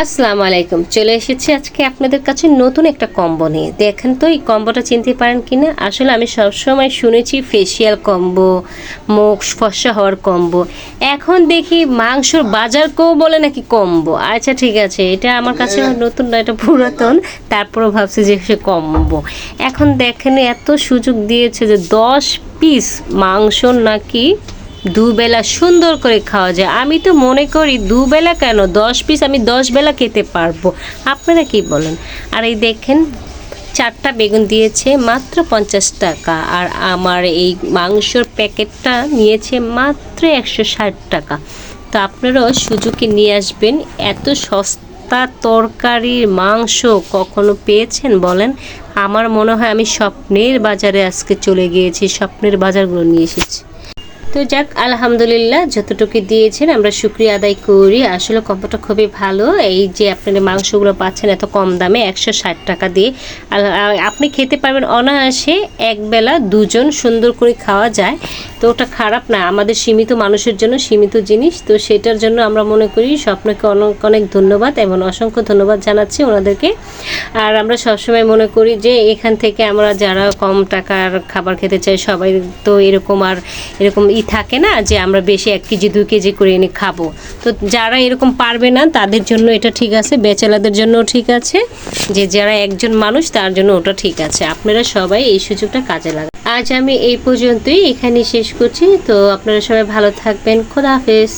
আসসালামু আলাইকুম। চলে এসেছি আজকে আপনাদের কাছে নতুন একটা কম্বো নিয়ে। দেখেন তো এই কম্বোটা চিনতে পারেন কিনা। আসলে আমি সবসময় শুনেছি ফেসিয়াল কম্বো, মুখ ফর্সা হওয়ার কম্বো। এখন দেখি মাংসর বাজারকেও বলে নাকি কম্বো। আচ্ছা ঠিক আছে, এটা আমার কাছে নতুন না, এটা পুরাতন। তারপরও ভাবছি যে সে কম্বো। এখন দেখেন এত সুযোগ দিয়েছে যে 10 পিস মাংস নাকি দুবেলা সুন্দর করে খাওয়া যায়। আমি তো মনে করি দুবেলা কেন, 10 পিস আমি 10 বেলা খেতে পারবো। আপনারা কি বলেন? আর এই দেখেন 4টা বেগুন দিয়েছে মাত্র 50 টাকা, আর আমার এই মাংসর প্যাকেটটা নিয়েছে মাত্র 160 টাকা। তো আপনারাও সুযোগে নিয়ে আসবেন। এত সস্তা তরকারির মাংস কখনো পেয়েছেন বলেন? আমার মনে হয় আমি স্বপ্নের বাজারে আজকে চলে গিয়েছি, স্বপ্নের বাজারগুলো নিয়ে এসেছি। তো যাক, আলহামদুলিল্লাহ যতটুকু দিয়েছেন আমরা শুকরিয়া আদায় করি। আসলে কম্বোটা খুবই ভালো। এই যে আপনারা মাংসগুলো পাচ্ছেন এত কম দামে 160 টাকা দিয়ে, আপনি খেতে পারবেন অনায়াসে। একবেলা দুজন সুন্দর করে খাওয়া যায়। তো ওটা খারাপ না, আমাদের সীমিত মানুষের জন্য সীমিত জিনিস। তো সেটার জন্য আমরা মনে করি স্বপ্নকে অনেক অনেক ধন্যবাদ এবং অসংখ্য ধন্যবাদ জানাচ্ছি ওনাদেরকে। আর আমরা সবসময় মনে করি যে এখান থেকে আমরা যারা কম টাকার খাবার খেতে চাই, সবাই তো এরকম আর এরকম থাকে না যে আমরা বেশি 1 কেজি 2 কেজি করে এনে খাবো। তো যারা এরকম পারবে না তাদের জন্য এটা ঠিক আছে, বেচালাদের জন্য ঠিক আছে, যে যারা একজন মানুষ তার জন্য ওটা ঠিক আছে। আপনারা সবাই এই সুযোগটা কাজে লাগান। আজ আমি এই পর্যন্তই এখানে শেষ করছি। তো আপনারা সবাই ভালো থাকবেন। খোদা হাফেজ।